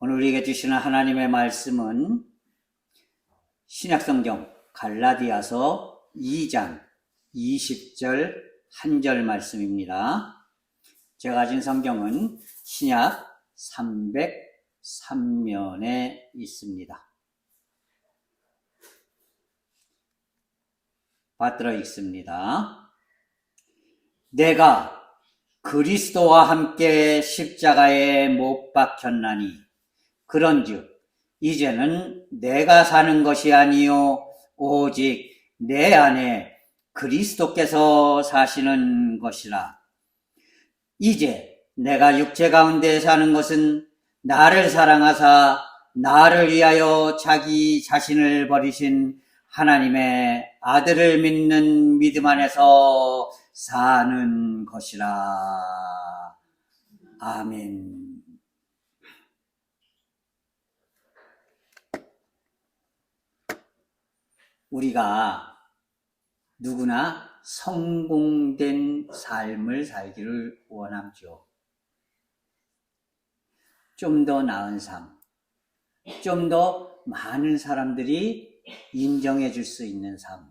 오늘 우리에게 주시는 하나님의 말씀은 신약성경 갈라디아서 2장 20절 한 절 말씀입니다. 제가 가진 성경은 신약 303면에 있습니다. 받들어 읽습니다. 내가 그리스도와 함께 십자가에 못 박혔나니 그런즉 이제는 내가 사는 것이 아니요 오직 내 안에 그리스도께서 사시는 것이라. 이제 내가 육체 가운데 사는 것은 나를 사랑하사 나를 위하여 자기 자신을 버리신 하나님의 아들을 믿는 믿음 안에서 사는 것이라. 아멘. 우리가 누구나 성공된 삶을 살기를 원하죠. 좀 더 나은 삶, 좀 더 많은 사람들이 인정해 줄 수 있는 삶,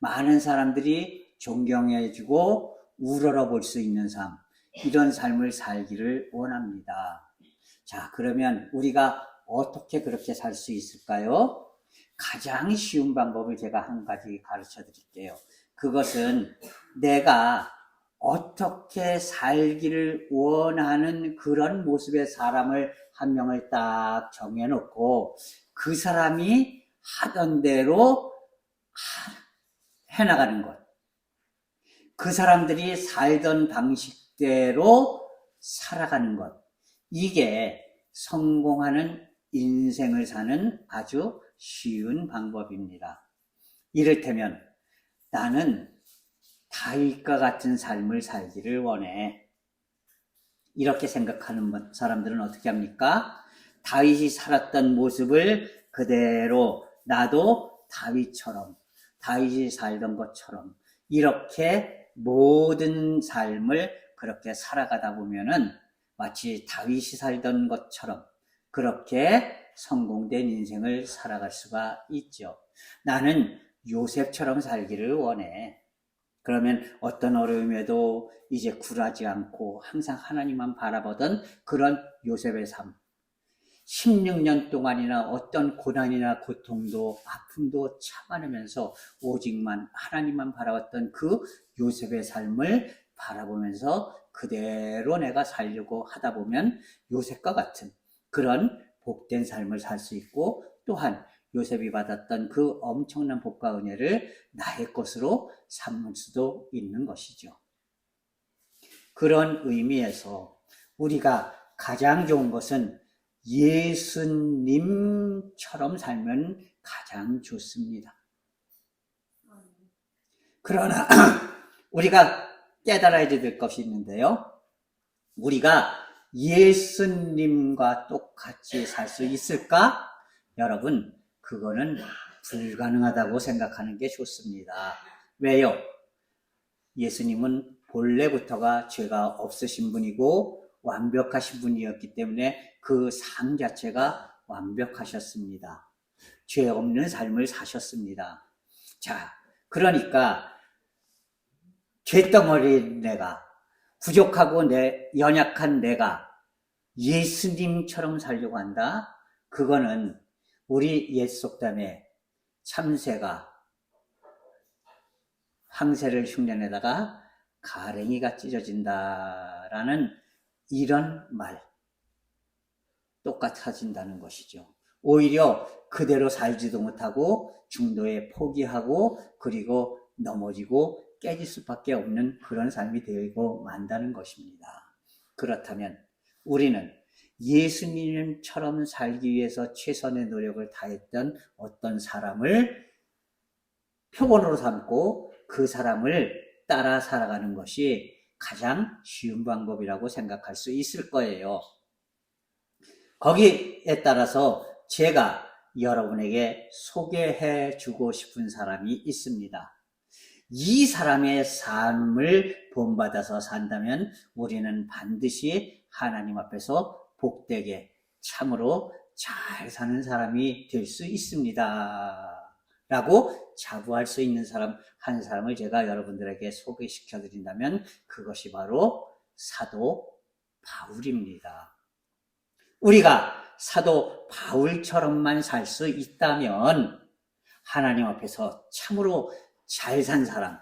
많은 사람들이 존경해 주고 우러러 볼 수 있는 삶, 이런 삶을 살기를 원합니다. 자, 그러면 우리가 어떻게 그렇게 살 수 있을까요? 가장 쉬운 방법을 제가 한 가지 가르쳐 드릴게요. 그것은 내가 어떻게 살기를 원하는 그런 모습의 사람을 한 명을 딱 정해놓고 그 사람이 하던 대로 해나가는 것. 그 사람들이 살던 방식대로 살아가는 것. 이게 성공하는 인생을 사는 아주 쉬운 방법입니다. 이를테면 나는 다윗과 같은 삶을 살기를 원해. 이렇게 생각하는 사람들은 어떻게 합니까? 다윗이 살았던 모습을 그대로 나도 다윗처럼, 다윗이 살던 것처럼 이렇게 모든 삶을 그렇게 살아가다 보면은 마치 다윗이 살던 것처럼 그렇게 성공된 인생을 살아갈 수가 있죠. 나는 요셉처럼 살기를 원해. 그러면 어떤 어려움에도 이제 굴하지 않고 항상 하나님만 바라보던 그런 요셉의 삶. 16년 동안이나 어떤 고난이나 고통도 아픔도 참아내면서 오직만 하나님만 바라봤던 그 요셉의 삶을 바라보면서 그대로 내가 살려고 하다 보면 요셉과 같은 그런 복된 삶을 살 수 있고, 또한 요셉이 받았던 그 엄청난 복과 은혜를 나의 것으로 삼을 수도 있는 것이죠. 그런 의미에서 우리가 가장 좋은 것은 예수님처럼 살면 가장 좋습니다. 그러나 우리가 깨달아야 될 것이 있는데요. 우리가 예수님과 똑같이 살 수 있을까? 여러분, 그거는 불가능하다고 생각하는 게 좋습니다. 왜요? 예수님은 본래부터가 죄가 없으신 분이고 완벽하신 분이었기 때문에 그 삶 자체가 완벽하셨습니다. 죄 없는 삶을 사셨습니다. 자, 그러니까 죄덩어리인 내가, 부족하고 연약한 내가 예수님처럼 살려고 한다? 그거는 우리 옛 속담에 참새가 황새를 흉내내다가 가랭이가 찢어진다라는 이런 말 똑같아진다는 것이죠. 오히려 그대로 살지도 못하고 중도에 포기하고 그리고 넘어지고 깨질 수밖에 없는 그런 삶이 되고 만다는 것입니다. 그렇다면 우리는 예수님처럼 살기 위해서 최선의 노력을 다했던 어떤 사람을 표본으로 삼고 그 사람을 따라 살아가는 것이 가장 쉬운 방법이라고 생각할 수 있을 거예요. 거기에 따라서 제가 여러분에게 소개해 주고 싶은 사람이 있습니다. 이 사람의 삶을 본받아서 산다면 우리는 반드시 하나님 앞에서 복되게 참으로 잘 사는 사람이 될 수 있습니다. 라고 자부할 수 있는 사람 한 사람을 제가 여러분들에게 소개시켜 드린다면 그것이 바로 사도 바울입니다. 우리가 사도 바울처럼만 살 수 있다면 하나님 앞에서 참으로 잘 산 사람,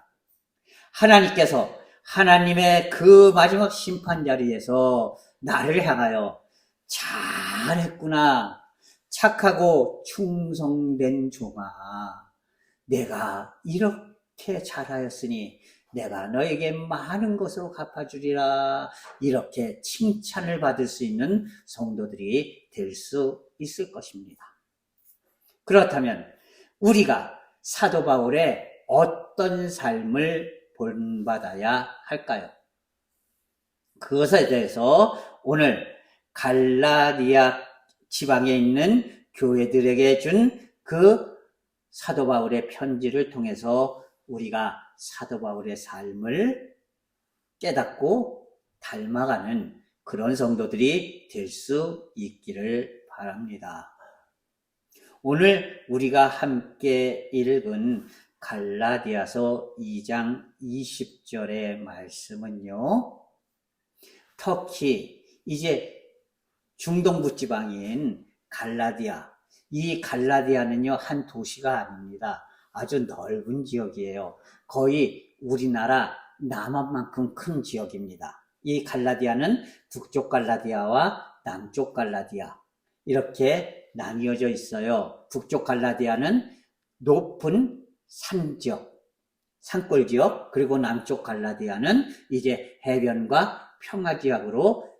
하나님께서 하나님의 그 마지막 심판 자리에서 나를 향하여 잘했구나, 착하고 충성된 종아, 내가 이렇게 잘하였으니 내가 너에게 많은 것으로 갚아주리라, 이렇게 칭찬을 받을 수 있는 성도들이 될 수 있을 것입니다. 그렇다면 우리가 사도 바울의 어떤 삶을 본받아야 할까요? 그것에 대해서 오늘 갈라디아 지방에 있는 교회들에게 준 그 사도 바울의 편지를 통해서 우리가 사도 바울의 삶을 깨닫고 닮아가는 그런 성도들이 될 수 있기를 바랍니다. 오늘 우리가 함께 읽은 갈라디아서 2장 20절의 말씀은요, 터키, 이제 중동부 지방인 갈라디아, 이 갈라디아는요 한 도시가 아닙니다. 아주 넓은 지역이에요. 거의 우리나라 남한만큼 큰 지역입니다. 이 갈라디아는 북쪽 갈라디아와 남쪽 갈라디아 이렇게 나뉘어져 있어요. 북쪽 갈라디아는 높은 산지역, 산골 지역, 그리고 남쪽 갈라디아는 이제 해변과 평화지역으로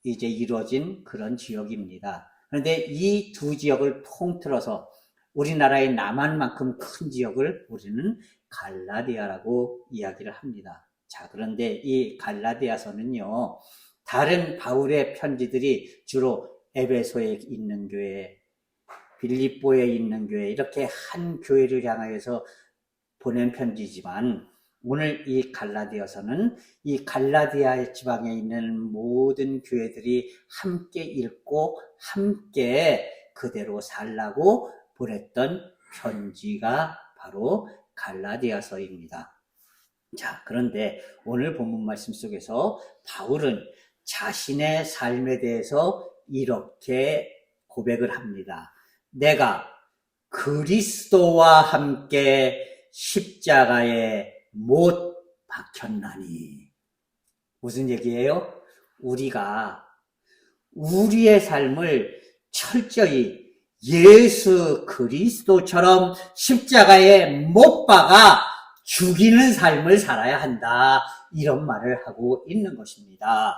이제 이루어진 그런 지역입니다. 그런데 이 두 지역을 통틀어서 우리나라의 남한만큼 큰 지역을 우리는 갈라디아라고 이야기를 합니다. 자, 그런데 이 갈라디아서는요, 다른 바울의 편지들이 주로 에베소에 있는 교회, 빌립보에 있는 교회, 이렇게 한 교회를 향하여서 보낸 편지지만 오늘 이 갈라디아서는 이 갈라디아 지방에 있는 모든 교회들이 함께 읽고 함께 그대로 살라고 보냈던 편지가 바로 갈라디아서입니다. 자, 그런데 오늘 본문 말씀 속에서 바울은 자신의 삶에 대해서 이렇게 고백을 합니다. 내가 그리스도와 함께 십자가에 못 박혔나니. 무슨 얘기예요? 우리가 우리의 삶을 철저히 예수 그리스도처럼 십자가에 못 박아 죽이는 삶을 살아야 한다, 이런 말을 하고 있는 것입니다.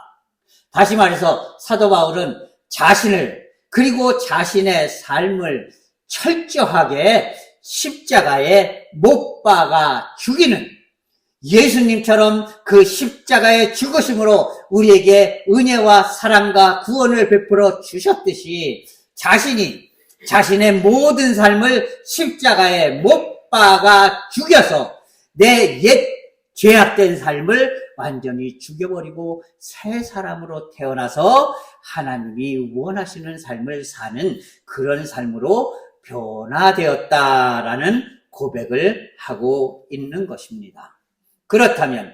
다시 말해서 사도 바울은 자신을, 그리고 자신의 삶을 철저하게 십자가에 못 박아 죽이는, 예수님처럼 그 십자가의 죽으심으로 우리에게 은혜와 사랑과 구원을 베풀어 주셨듯이 자신이 자신의 모든 삶을 십자가에 못 박아 죽여서 내 옛 죄악된 삶을 완전히 죽여버리고 새 사람으로 태어나서 하나님이 원하시는 삶을 사는 그런 삶으로 변화되었다라는 고백을 하고 있는 것입니다. 그렇다면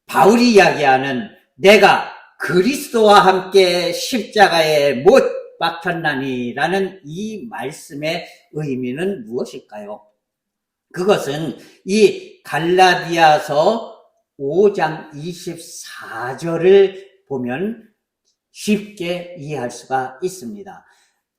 바울이 이야기하는 내가 그리스도와 함께 십자가에 못 박혔나니라는 이 말씀의 의미는 무엇일까요? 그것은 이 갈라디아서 5장 24절을 보면 쉽게 이해할 수가 있습니다.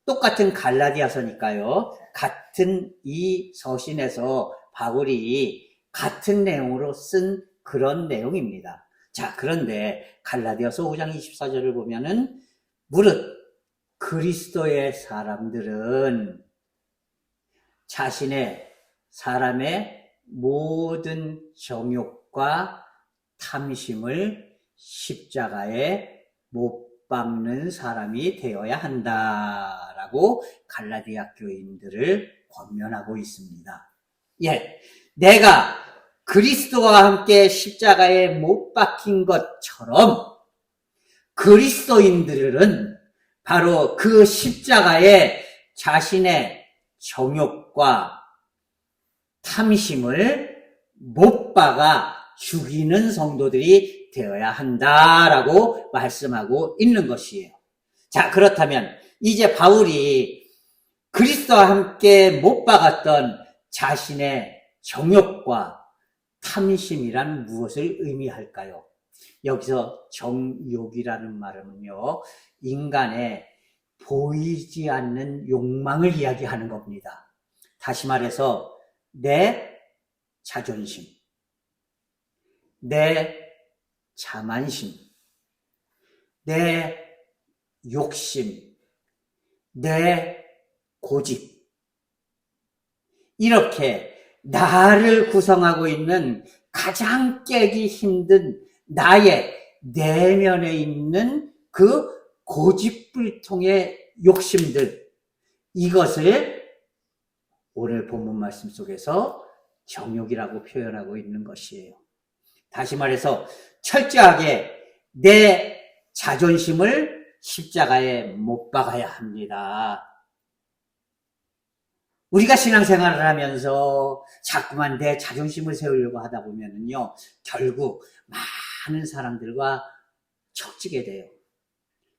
똑같은 갈라디아서니까요, 같은 이 서신에서 바울이 같은 내용으로 쓴 그런 내용입니다. 자, 그런데 갈라디아서 5장 24절을 보면은 무릇 그리스도의 사람들은 자신의 사람의 모든 정욕과 탐심을 십자가에 못 박는 사람이 되어야 한다라고 갈라디아 교인들을 권면하고 있습니다. 예, 내가 그리스도와 함께 십자가에 못 박힌 것처럼 그리스도인들은 바로 그 십자가에 자신의 정욕과 탐심을 못 박아 죽이는 성도들이 되어야 한다라고 말씀하고 있는 것이에요. 자, 그렇다면 이제 바울이 그리스도와 함께 못 박았던 자신의 정욕과 탐심이란 무엇을 의미할까요? 여기서 정욕이라는 말은요, 인간의 보이지 않는 욕망을 이야기하는 겁니다. 다시 말해서 내 자존심, 내 자만심, 내 욕심, 내 고집, 이렇게 나를 구성하고 있는 가장 깨기 힘든 나의 내면에 있는 그 고집불통의 욕심들, 이것을 오늘 본문 말씀 속에서 정욕이라고 표현하고 있는 것이에요. 다시 말해서 철저하게 내 자존심을 십자가에 못 박아야 합니다. 우리가 신앙생활을 하면서 자꾸만 내 자존심을 세우려고 하다 보면은요, 결국 많은 사람들과 척지게 돼요.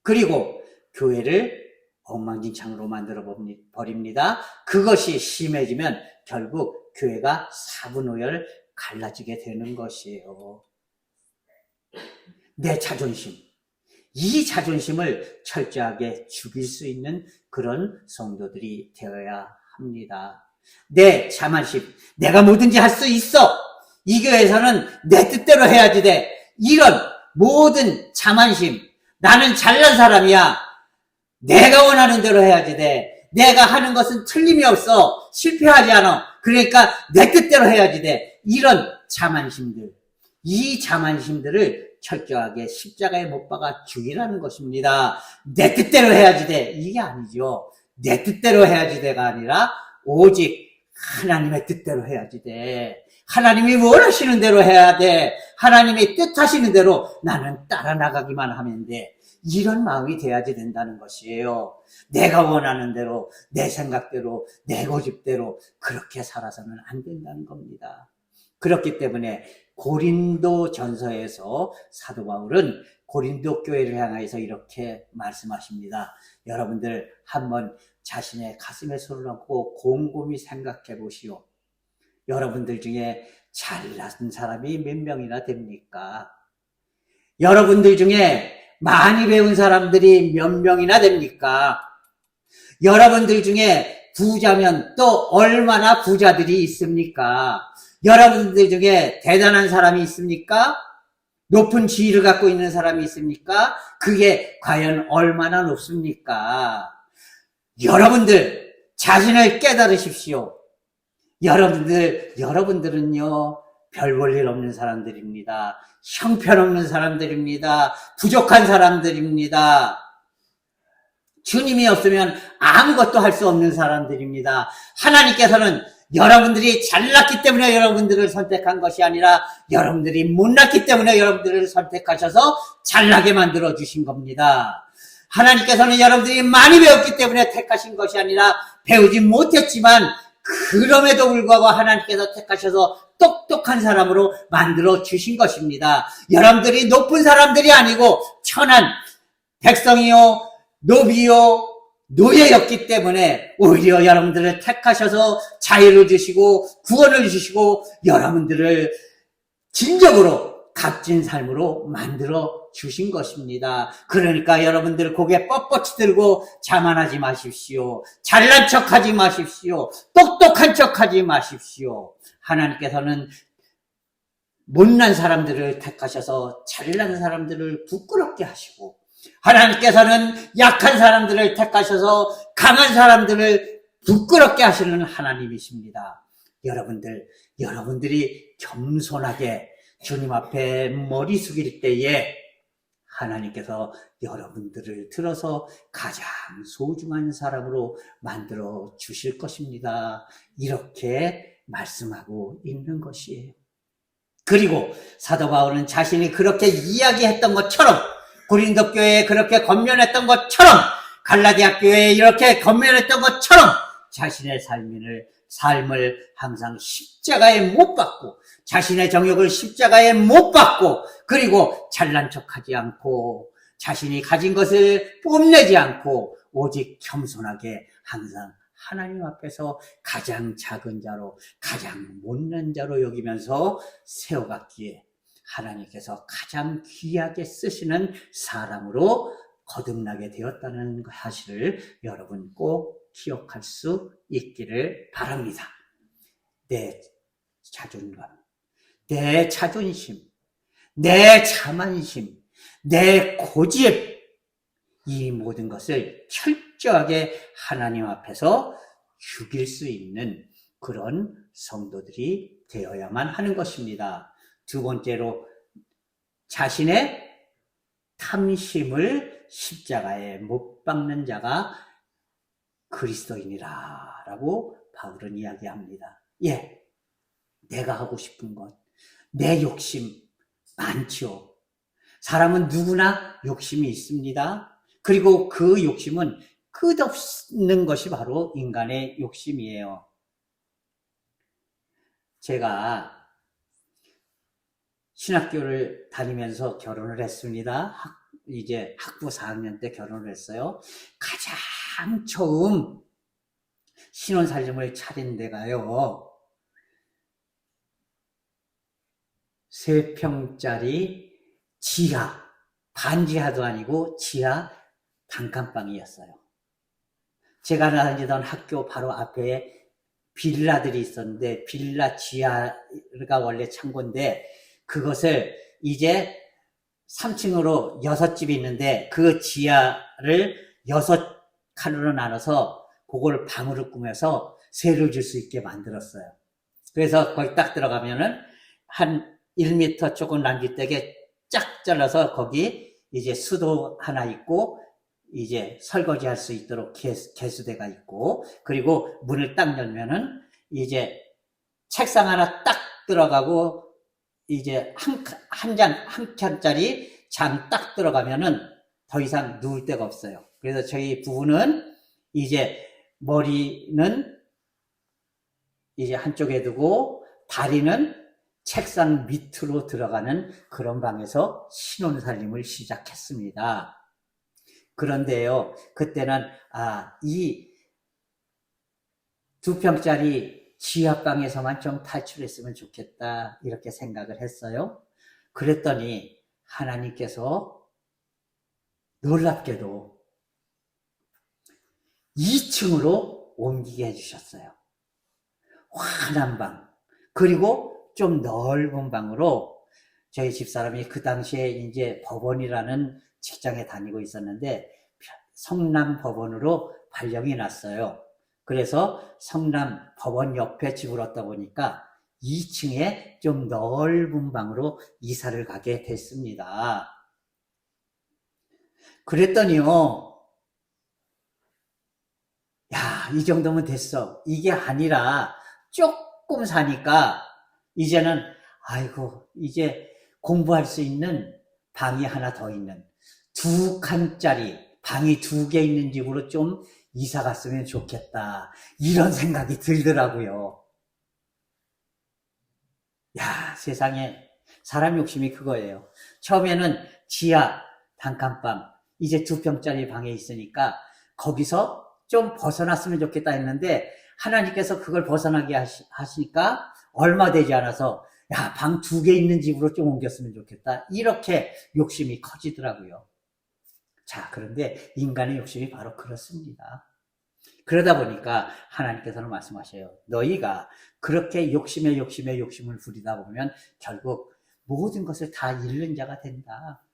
그리고 교회를 엉망진창으로 만들어 버립니다. 그것이 심해지면 결국 교회가 사분오열 갈라지게 되는 것이에요. 내 자존심, 이 자존심을 철저하게 죽일 수 있는 그런 성도들이 되어야 합니다. 내 자만심, 내가 뭐든지 할 수 있어, 이 교회에서는 내 뜻대로 해야지 돼, 이런 모든 자만심, 나는 잘난 사람이야, 내가 원하는 대로 해야지 돼, 내가 하는 것은 틀림이 없어, 실패하지 않아, 그러니까 내 뜻대로 해야지 돼, 이런 자만심들, 이 자만심들을 철저하게 십자가에 못 박아 죽이라는 것입니다. 내 뜻대로 해야지 돼, 이게 아니죠. 내 뜻대로 해야지 돼가 아니라 오직 하나님의 뜻대로 해야지 돼. 하나님이 원하시는 대로 해야 돼. 하나님이 뜻하시는 대로 나는 따라 나가기만 하면 돼. 이런 마음이 돼야지 된다는 것이에요. 내가 원하는 대로, 내 생각대로, 내 고집대로 그렇게 살아서는 안 된다는 겁니다. 그렇기 때문에 고린도 전서에서 사도 바울은 고린도 교회를 향해서 이렇게 말씀하십니다. 여러분들 한번 자신의 가슴에 손을 얹고 곰곰이 생각해 보시오. 여러분들 중에 잘난 사람이 몇 명이나 됩니까? 여러분들 중에 많이 배운 사람들이 몇 명이나 됩니까? 여러분들 중에 부자면 또 얼마나 부자들이 있습니까? 여러분들 중에 대단한 사람이 있습니까? 높은 지위를 갖고 있는 사람이 있습니까? 그게 과연 얼마나 높습니까? 여러분들 자신을 깨달으십시오. 여러분들은요, 별 볼 일 없는 사람들입니다. 형편없는 사람들입니다. 부족한 사람들입니다. 주님이 없으면 아무것도 할 수 없는 사람들입니다. 하나님께서는 여러분들이 잘났기 때문에 여러분들을 선택한 것이 아니라 여러분들이 못났기 때문에 여러분들을 선택하셔서 잘나게 만들어 주신 겁니다. 하나님께서는 여러분들이 많이 배웠기 때문에 택하신 것이 아니라 배우지 못했지만 그럼에도 불구하고 하나님께서 택하셔서 똑똑한 사람으로 만들어 주신 것입니다. 여러분들이 높은 사람들이 아니고 천한 백성이요, 노비요, 노예였기 때문에 오히려 여러분들을 택하셔서 자유를 주시고 구원을 주시고 여러분들을 진정으로 값진 삶으로 만들어 주신 것입니다. 그러니까 여러분들 고개 뻣뻣이 들고 자만하지 마십시오. 잘난 척하지 마십시오. 똑똑한 척하지 마십시오. 하나님께서는 못난 사람들을 택하셔서 잘난 사람들을 부끄럽게 하시고 하나님께서는 약한 사람들을 택하셔서 강한 사람들을 부끄럽게 하시는 하나님이십니다. 여러분들이 겸손하게 주님 앞에 머리 숙일 때에 하나님께서 여러분들을 들어서 가장 소중한 사람으로 만들어 주실 것입니다. 이렇게 말씀하고 있는 것이에요. 그리고 사도 바울은 자신이 그렇게 이야기했던 것처럼 고린도 교회에 그렇게 권면했던 것처럼 갈라디아 교회에 이렇게 건면했던 것처럼 자신의 삶을 항상 십자가에 못 박고 자신의 정욕을 십자가에 못 박고 그리고 잘난 척하지 않고 자신이 가진 것을 뽐내지 않고 오직 겸손하게 항상 하나님 앞에서 가장 작은 자로 가장 못난 자로 여기면서 세워갔기에 하나님께서 가장 귀하게 쓰시는 사람으로 거듭나게 되었다는 사실을 여러분 꼭 기억할 수 있기를 바랍니다. 내 자존감, 내 자존심, 내 자만심, 내 고집, 이 모든 것을 철저하게 하나님 앞에서 죽일 수 있는 그런 성도들이 되어야만 하는 것입니다. 두 번째로 자신의 탐심을 십자가에 못 박는 자가 그리스도인이라 라고 바울은 이야기합니다. 예, 내가 하고 싶은 것, 내 욕심 많죠. 사람은 누구나 욕심이 있습니다. 그리고 그 욕심은 끝없는 것이 바로 인간의 욕심이에요. 제가 신학교를 다니면서 결혼을 했습니다. 이제 학부 4학년 때 결혼을 했어요. 가장 처음 신혼살림을 차린 데가요, 3평짜리 지하, 반지하도 아니고 지하 단칸방이었어요. 제가 다니던 학교 바로 앞에 빌라들이 있었는데 빌라 지하가 원래 창고인데 그것을 이제 3층으로 6집이 있는데 그 지하를 6칸으로 나눠서 그걸 방으로 꾸며서 세를 줄 수 있게 만들었어요. 그래서 거기 딱 들어가면은 한 1m 조금 남짓되게 쫙 잘라서 거기 이제 수도 하나 있고 이제 설거지 할 수 있도록 개수대가 있고 그리고 문을 딱 열면은 이제 책상 하나 딱 들어가고 이제 한 칸짜리 잠 딱 들어가면은 더 이상 누울 데가 없어요. 그래서 저희 부부는 이제 머리는 이제 한쪽에 두고 다리는 책상 밑으로 들어가는 그런 방에서 신혼살림을 시작했습니다. 그런데요, 그때는 이 2평짜리 지하방에서만 좀 탈출했으면 좋겠다 이렇게 생각을 했어요. 그랬더니 하나님께서 놀랍게도 2층으로 옮기게 해주셨어요. 환한 방, 그리고 좀 넓은 방으로 저희 집사람이 그 당시에 이제 법원이라는 직장에 다니고 있었는데 성남 법원으로 발령이 났어요. 그래서 성남 법원 옆에 집을 얻다 보니까 2층에 좀 넓은 방으로 이사를 가게 됐습니다. 그랬더니요, 야, 이 정도면 됐어. 이게 아니라 조금 사니까 이제는 아이고 이제 공부할 수 있는 방이 하나 더 있는 2칸짜리 방이 2개 있는 집으로 좀 이사 갔으면 좋겠다 이런 생각이 들더라고요. 야, 세상에 사람 욕심이 그거예요. 처음에는 지하 단칸방 이제 2평짜리 방에 있으니까 거기서 좀 벗어났으면 좋겠다 했는데 하나님께서 그걸 벗어나게 하시니까 얼마 되지 않아서 야, 방 2개 있는 집으로 좀 옮겼으면 좋겠다 이렇게 욕심이 커지더라고요. 자, 그런데 인간의 욕심이 바로 그렇습니다. 그러다 보니까 하나님께서는 말씀하셔요. 너희가 그렇게 욕심을 부리다 보면 결국 모든 것을 다 잃는 자가 된다.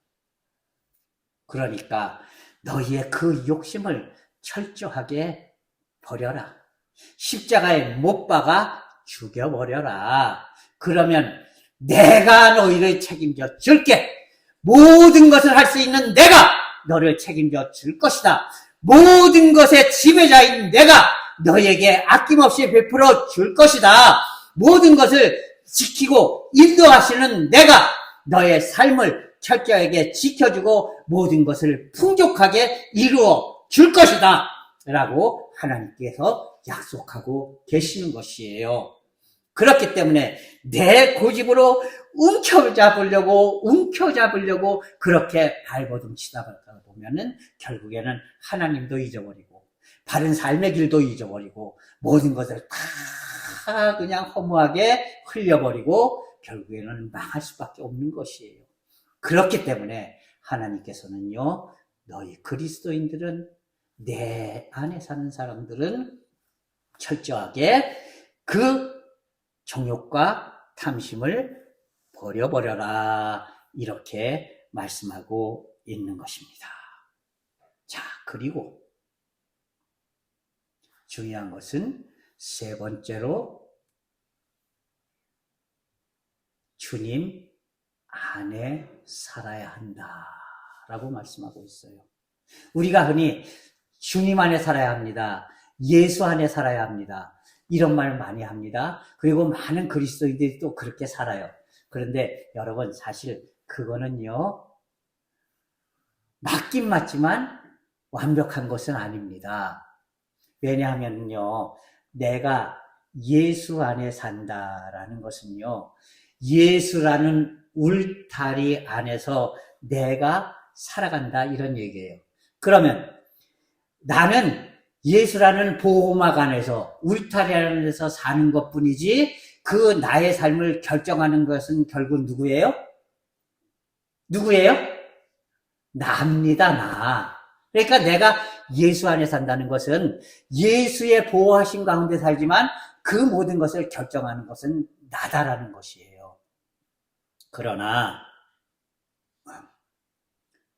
그러니까 너희의 그 욕심을 철저하게 버려라. 십자가에 못 박아 죽여버려라. 그러면 내가 너희를 책임져 줄게. 모든 것을 할 수 있는 내가 너를 책임져 줄 것이다. 모든 것의 지배자인 내가 너에게 아낌없이 베풀어 줄 것이다. 모든 것을 지키고 인도하시는 내가 너의 삶을 철저하게 지켜주고 모든 것을 풍족하게 이루어 줄 것이다 라고 하나님께서 약속하고 계시는 것이에요. 그렇기 때문에 내 고집으로 움켜잡으려고 그렇게 발버둥 치다 보면은 결국에는 하나님도 잊어버리고 바른 삶의 길도 잊어버리고 모든 것을 다 그냥 허무하게 흘려버리고 결국에는 망할 수밖에 없는 것이에요. 그렇기 때문에 하나님께서는요, 너희 그리스도인들은, 내 안에 사는 사람들은 철저하게 그 정욕과 탐심을 버려버려라, 이렇게 말씀하고 있는 것입니다. 자, 그리고 중요한 것은 세 번째로 주님 안에 살아야 한다라고 말씀하고 있어요. 우리가 흔히 주님 안에 살아야 합니다, 예수 안에 살아야 합니다, 이런 말 많이 합니다. 그리고 많은 그리스도인들이 또 그렇게 살아요. 그런데 여러분, 사실 그거는요, 맞긴 맞지만 완벽한 것은 아닙니다. 왜냐하면요, 내가 예수 안에 산다라는 것은요, 예수라는 울타리 안에서 내가 살아간다, 이런 얘기예요. 그러면 나는 예수라는 보호막 안에서, 울타리 안에서 사는 것뿐이지 그 나의 삶을 결정하는 것은 결국 누구예요? 나입니다, 나. 그러니까 내가 예수 안에 산다는 것은 예수의 보호하심 가운데 살지만 그 모든 것을 결정하는 것은 나다라는 것이에요. 그러나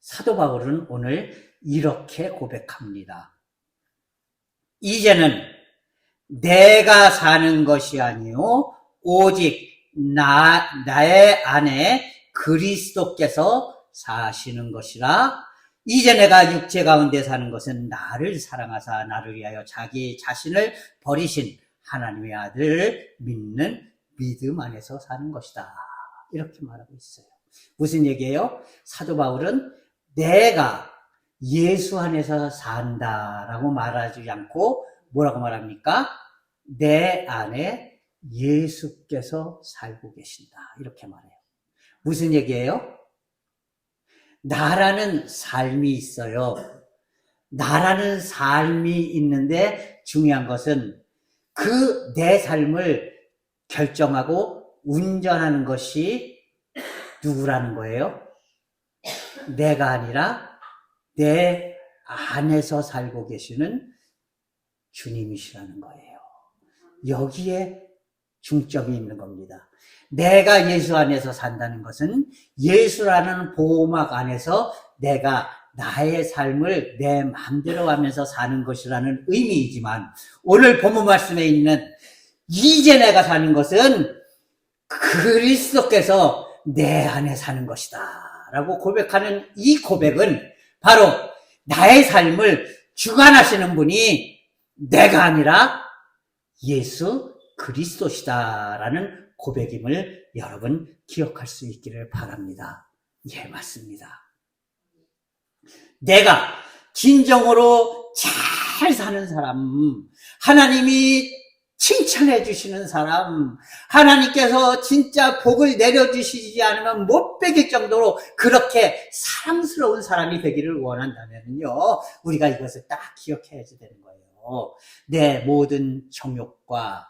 사도 바울은 오늘 이렇게 고백합니다. 이제는 내가 사는 것이 아니요 오직 나의 안에 그리스도께서 사시는 것이라. 이제 내가 육체 가운데 사는 것은 나를 사랑하사 나를 위하여 자기 자신을 버리신 하나님의 아들을 믿는 믿음 안에서 사는 것이다, 이렇게 말하고 있어요. 무슨 얘기예요? 사도 바울은 내가 예수 안에서 산다라고 말하지 않고 뭐라고 말합니까? 내 안에 예수께서 살고 계신다, 이렇게 말해요. 무슨 얘기예요? 나라는 삶이 있어요. 나라는 삶이 있는데 중요한 것은 그 내 삶을 결정하고 운전하는 것이 누구라는 거예요? 내가 아니라 내 안에서 살고 계시는 주님이시라는 거예요. 여기에 중점이 있는 겁니다. 내가 예수 안에서 산다는 것은 예수라는 보호막 안에서 내가 나의 삶을 내 마음대로 하면서 사는 것이라는 의미이지만, 오늘 본문 말씀에 있는 이제 내가 사는 것은 그리스도께서 내 안에 사는 것이다 라고 고백하는 이 고백은 바로 나의 삶을 주관하시는 분이 내가 아니라 예수 그리스도시다라는 고백임을 여러분 기억할 수 있기를 바랍니다. 예, 맞습니다. 내가 진정으로 잘 사는 사람, 하나님이 칭찬해 주시는 사람, 하나님께서 진짜 복을 내려주시지 않으면 못 베길 정도로 그렇게 사랑스러운 사람이 되기를 원한다면요, 우리가 이것을 딱 기억해야 되는 거예요. 내 모든 정욕과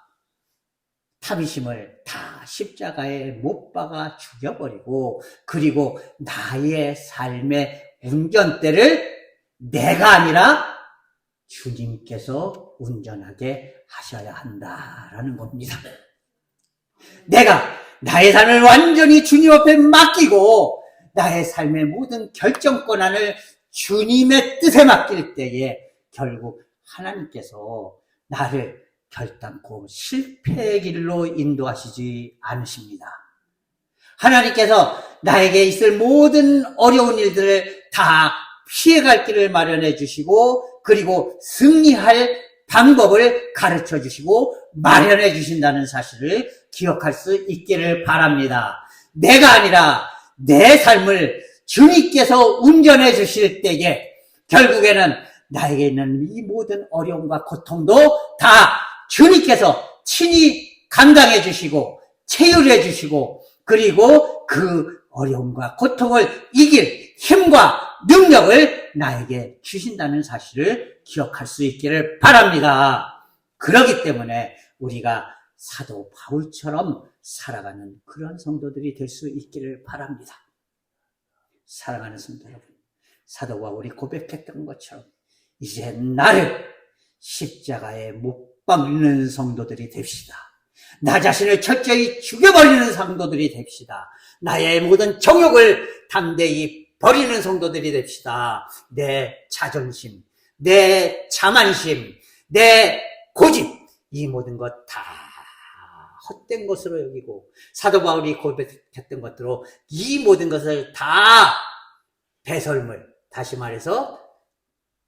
탐심을 다 십자가에 못 박아 죽여버리고, 그리고 나의 삶의 운전대를 내가 아니라 주님께서 운전하게 하셔야 한다라는 겁니다. 내가 나의 삶을 완전히 주님 앞에 맡기고 나의 삶의 모든 결정 권한을 주님의 뜻에 맡길 때에 결국 하나님께서 나를 결단코 실패의 길로 인도하시지 않으십니다. 하나님께서 나에게 있을 모든 어려운 일들을 다 피해갈 길을 마련해 주시고, 그리고 승리할 방법을 가르쳐 주시고 마련해 주신다는 사실을 기억할 수 있기를 바랍니다. 내가 아니라 내 삶을 주님께서 운전해 주실 때에 결국에는 나에게 있는 이 모든 어려움과 고통도 다 주님께서 친히 감당해 주시고 체휼해 주시고 그리고 그 어려움과 고통을 이길 힘과 능력을 나에게 주신다는 사실을 기억할 수 있기를 바랍니다. 그렇기 때문에 우리가 사도 바울처럼 살아가는 그런 성도들이 될 수 있기를 바랍니다. 사랑하는 성도 여러분, 사도 바울이 고백했던 것처럼 이제 나를 십자가에 못 박는 성도들이 됩시다. 나 자신을 철저히 죽여버리는 성도들이 됩시다. 나의 모든 정욕을 담대히 버리는 성도들이 됩시다. 내 자존심, 내 자만심, 내 고집, 이 모든 것 다 헛된 것으로 여기고 사도 바울이 고백했던 것대로 이 모든 것을 다 배설물, 다시 말해서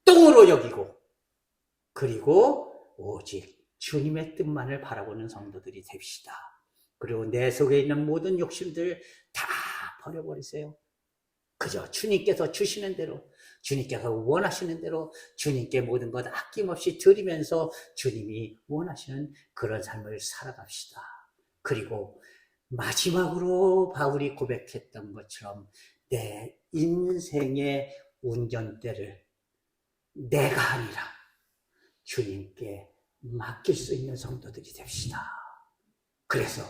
똥으로 여기고 그리고 오직 주님의 뜻만을 바라보는 성도들이 됩시다. 그리고 내 속에 있는 모든 욕심들 다 버려버리세요. 그저 주님께서 주시는 대로, 주님께서 원하시는 대로 주님께 모든 것 아낌없이 드리면서 주님이 원하시는 그런 삶을 살아갑시다. 그리고 마지막으로 바울이 고백했던 것처럼 내 인생의 운전대를 내가 아니라 주님께 맡길 수 있는 성도들이 됩시다. 그래서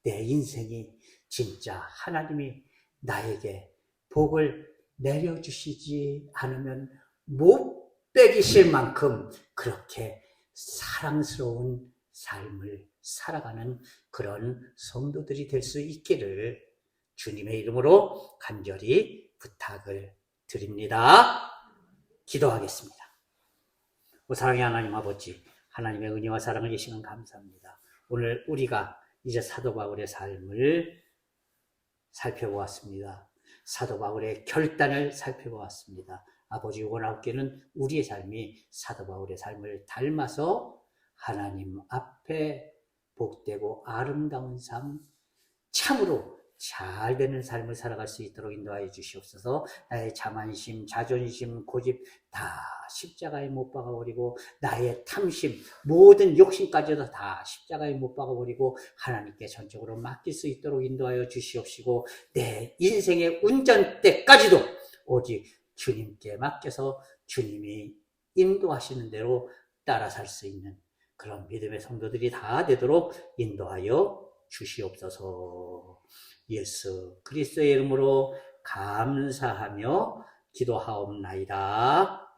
내 인생이 진짜 하나님이 나에게 복을 내려주시지 않으면 못 빼기실 만큼 그렇게 사랑스러운 삶을 살아가는 그런 성도들이 될 수 있기를 주님의 이름으로 간절히 부탁을 드립니다. 기도하겠습니다. 오 사랑의 하나님 아버지, 하나님의 은혜와 사랑을 이 시간 감사합니다. 오늘 우리가 이제 사도 바울의 삶을 살펴보았습니다. 사도 바울의 결단을 살펴보았습니다. 아버지 원하옵기는 우리의 삶이 사도 바울의 삶을 닮아서 하나님 앞에 복되고 아름다운 삶, 참으로 잘 되는 삶을 살아갈 수 있도록 인도하여 주시옵소서. 나의 자만심, 자존심, 고집 다 십자가에 못 박아버리고 나의 탐심, 모든 욕심까지도 다 십자가에 못 박아버리고 하나님께 전적으로 맡길 수 있도록 인도하여 주시옵시고 내 인생의 운전대까지도 오직 주님께 맡겨서 주님이 인도하시는 대로 따라 살 수 있는 그런 믿음의 성도들이 다 되도록 인도하여 주시옵소서. 예수 그리스도의 이름으로 감사하며 기도하옵나이다.